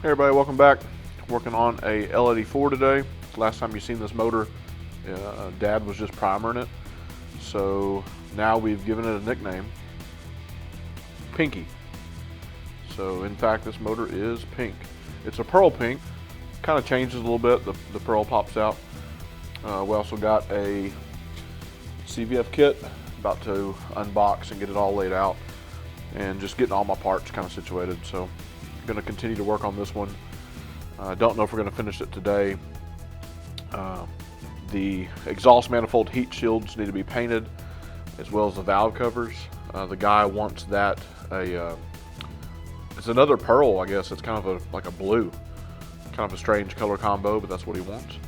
Hey everybody, welcome back. Working on a L84 today. Last time you seen this motor, Dad was just primering it. So now we've given it a nickname, Pinky. So in fact, this motor is pink. It's a pearl pink. Kind of changes a little bit. The pearl pops out. We also got a CVF kit. About to unbox and get it all laid out, and just getting all my parts kind of situated. So I'm going to continue to work on this one. I don't know if we're going to finish it today. The exhaust manifold heat shields need to be painted, as well as the valve covers. The guy wants that it's another pearl, I guess. It's kind of like a blue, kind of a strange color combo, but that's what he wants.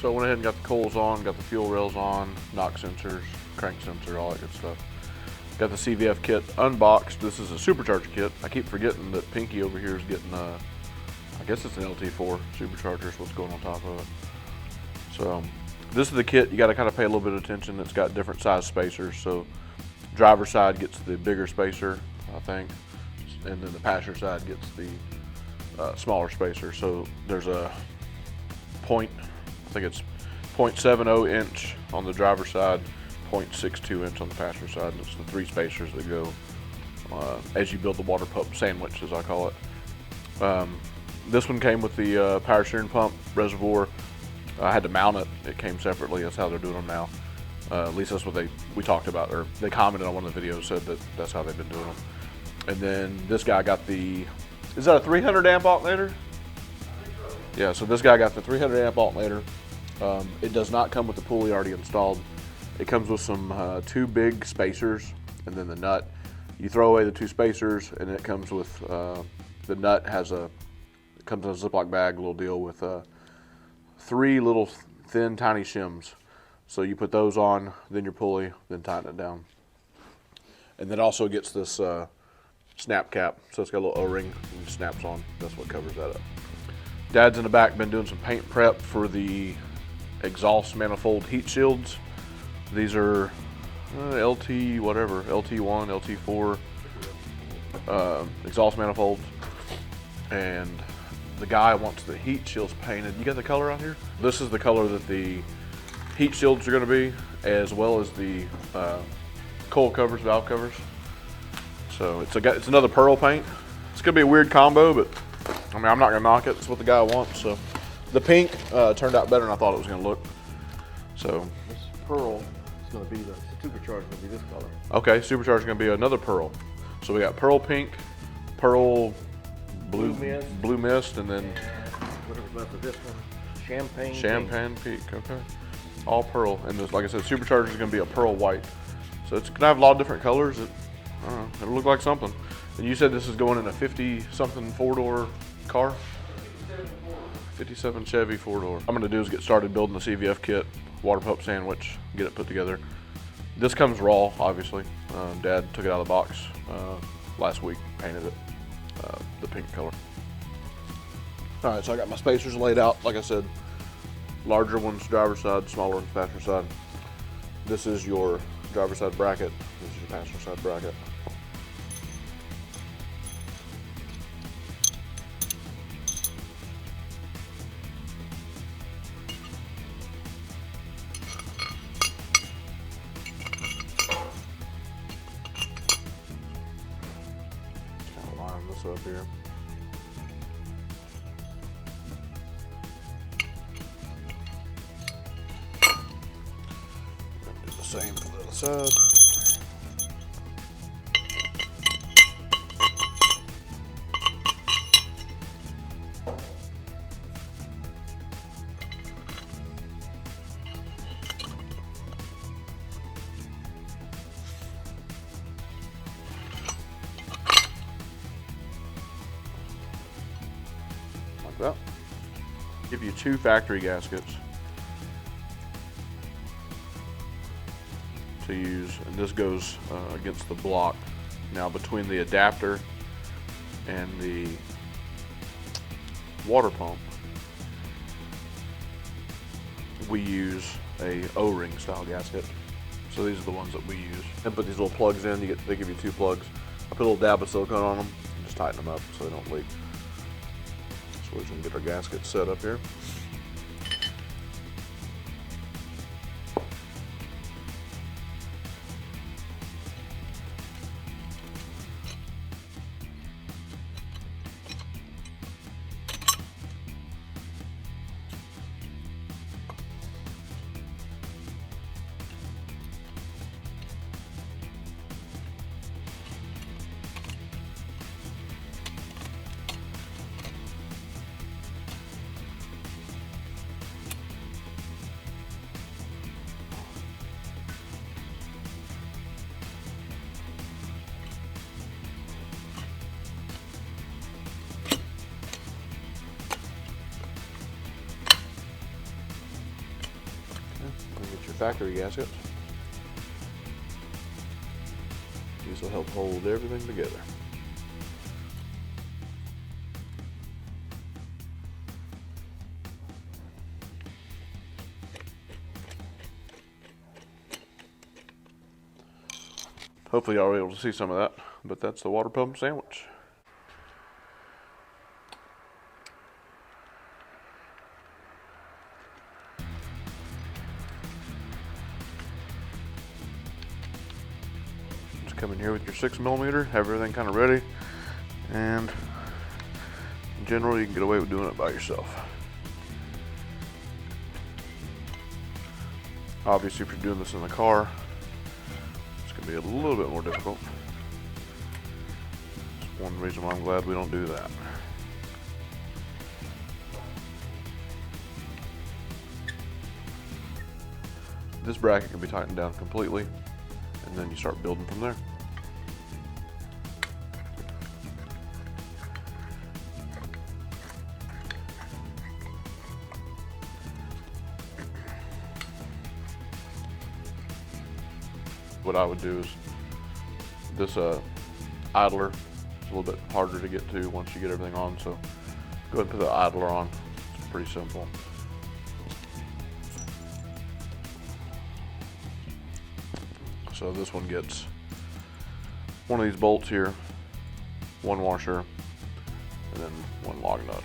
So I went ahead and got the coils on, got the fuel rails on, knock sensors, crank sensor, all that good stuff. Got the CVF kit unboxed. This is a supercharger kit. I keep forgetting that Pinky over here is getting I guess it's an LT4 supercharger is what's going on top of it. So this is the kit. You got to kind of pay a little bit of attention. It's got different size spacers. So driver's side gets the bigger spacer, I think, and then the passenger side gets the smaller spacer. So there's a I think it's 0.70 inch on the driver's side, 0.62 inch on the passenger side, and it's the three spacers that go as you build the water pump sandwich, as I call it. This one came with the power steering pump reservoir. I had to mount it. It came separately. That's how they're doing them now. At least that's what we talked about, or they commented on one of the videos, said that that's how they've been doing them. And then this guy got is that a 300 amp alternator? Yeah, so this guy got the 300 amp alternator. It does not come with the pulley already installed. It comes with some two big spacers and then the nut. You throw away the two spacers, and it comes with the nut comes in a Ziploc bag, little deal with three little thin tiny shims. So you put those on, then your pulley, then tighten it down. And then also gets this snap cap, so it's got a little O-ring and snaps on. That's what covers that up. Dad's in the back, been doing some paint prep for the exhaust manifold heat shields. These are LT whatever, LT1, LT4 exhaust manifolds. And the guy wants the heat shields painted. You got the color on here? This is the color that the heat shields are going to be, as well as the coil covers, valve covers. So it's another pearl paint. It's going to be a weird combo, but I mean, I'm not going to knock it. It's what the guy wants. So the pink turned out better than I thought it was going to look. So this pearl is going to be the supercharger. Going to be this color. Okay, supercharger is going to be another pearl. So we got pearl pink, pearl blue mist, and then whatever's left of this one, champagne pink. Okay. All pearl, and this, like I said, supercharger is going to be a pearl white. So it's going to have a lot of different colors. I don't know, it'll look like something. And you said this is going in a 50-something four-door car? 57 Chevy four-door. What I'm going to do is get started building the CVF kit, water pump sandwich, get it put together. This comes raw, obviously. Dad took it out of the box last week, painted it the pink color. All right, so I got my spacers laid out, like I said. Larger ones, driver's side, smaller ones, passenger side. This is your driver's side bracket. This is your passenger side bracket. Just kind of line this up here. Same for the other side. Like that. Give you 2 factory gaskets to use, and this goes against the block. Now between the adapter and the water pump, we use a O-ring style gasket. So these are the ones that we use. And put these little plugs in. They give you 2 plugs. I put a little dab of silicone on them and just tighten them up so they don't leak. So we're just gonna get our gasket set up here. Get your factory gasket. These will help hold everything together. Hopefully y'all are able to see some of that, but that's the water pump sandwich. Come in here with your 6mm, have everything kind of ready, and in general you can get away with doing it by yourself. Obviously if you're doing this in the car, it's going to be a little bit more difficult. That's one reason why I'm glad we don't do that. This bracket can be tightened down completely, and then you start building from there. What I would do is this idler is a little bit harder to get to once you get everything on, so go ahead and put the idler on. It's pretty simple. So this one gets one of these bolts here, one washer, and then one log nut.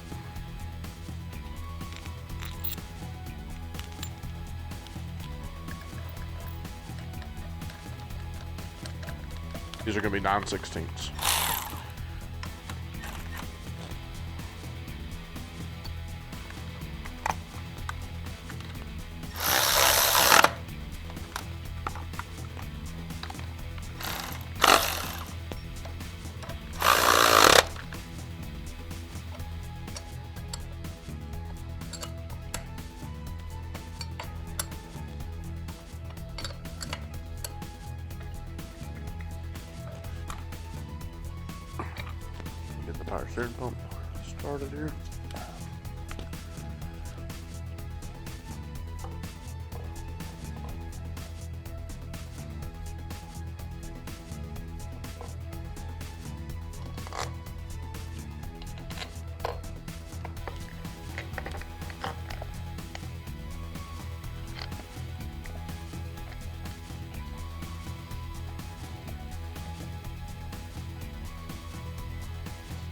These are going to be 9/16. Power steering pump started here.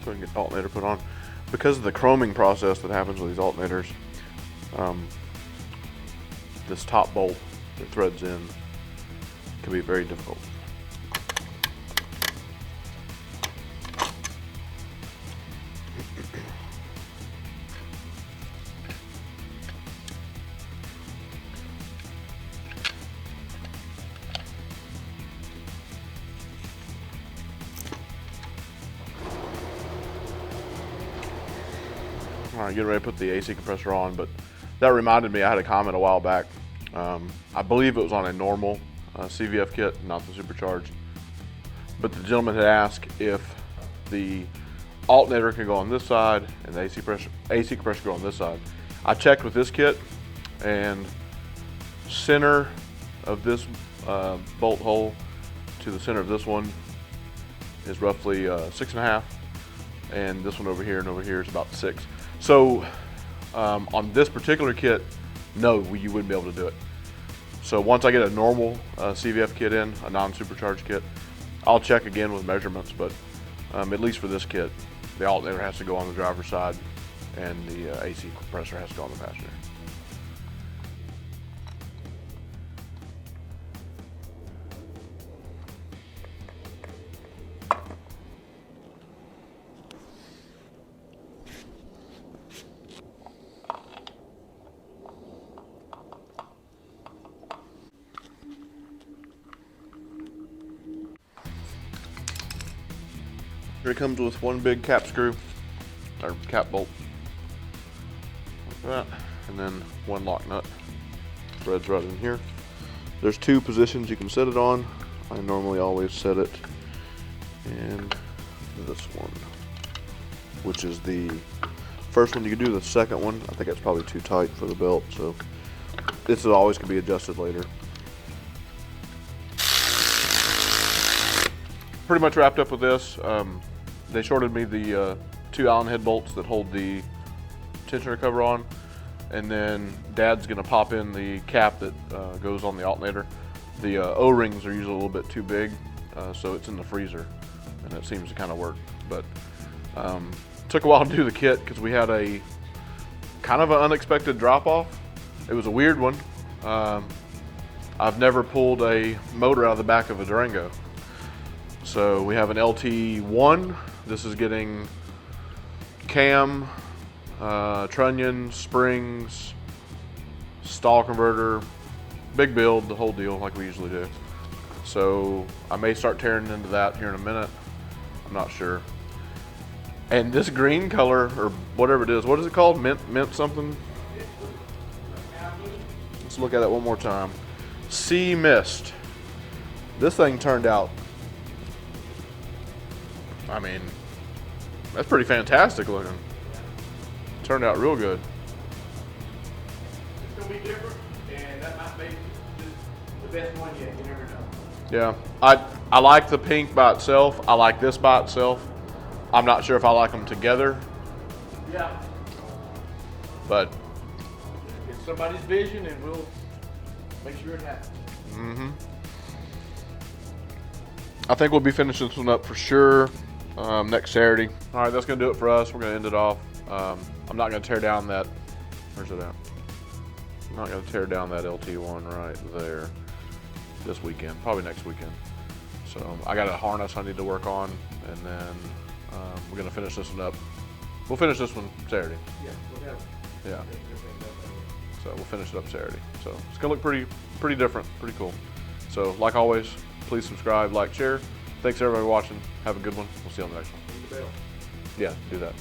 So we can get the alternator put on. Because of the chroming process that happens with these alternators, this top bolt that threads in can be very difficult. All right, getting ready to put the AC compressor on, but that reminded me, I had a comment a while back. I believe it was on a normal CVF kit, not the supercharged. But the gentleman had asked if the alternator can go on this side and the AC compressor go on this side. I checked with this kit, and center of this bolt hole to the center of this one is roughly 6.5, and this one over here and over here is about 6. So on this particular kit, no, you wouldn't be able to do it. So once I get a normal CVF kit in, a non-supercharged kit, I'll check again with measurements, but at least for this kit, the alternator has to go on the driver's side and the AC compressor has to go on the passenger. Here it comes with one big cap screw, or cap bolt, like that, and then one lock nut. Threads right in here. There's 2 positions you can set it on. I normally always set it in this one, which is the first one. You can do the second one. I think that's probably too tight for the belt, so this is always can be adjusted later. Pretty much wrapped up with this. They shorted me the 2 Allen head bolts that hold the tensioner cover on, and then Dad's gonna pop in the cap that goes on the alternator. The O-rings are usually a little bit too big, so it's in the freezer, and it seems to kind of work. But took a while to do the kit because we had a kind of an unexpected drop-off. It was a weird one. I've never pulled a motor out of the back of a Durango. So we have an LT1. This is getting cam, trunnion, springs, stall converter, big build, the whole deal like we usually do. So I may start tearing into that here in a minute. I'm not sure. And this green color, or whatever it is, what is it called? Mint something? Let's look at it one more time. Sea Mist. This thing turned out, I mean, that's pretty fantastic looking. Turned out real good. It's gonna be different, and that might be the best one yet. You never know. Yeah, I like the pink by itself. I like this by itself. I'm not sure if I like them together, Yeah, but it's somebody's vision, and we'll make sure it happens. I think we'll be finishing this one up for sure next Saturday. All right, that's gonna do it for us. We're gonna end it off. I'm not gonna tear down that, where's it at? I'm not gonna tear down that LT1 right there this weekend, probably next weekend. So I got a harness I need to work on, and then we're gonna finish this one up. We'll finish this one Saturday. Yeah, we'll have. Yeah. So we'll finish it up Saturday. So it's gonna look pretty different, pretty cool. So like always, please subscribe, like, share. Thanks everybody for watching. Have a good one. We'll see you on the next one. Ring the bell. Yeah, do that.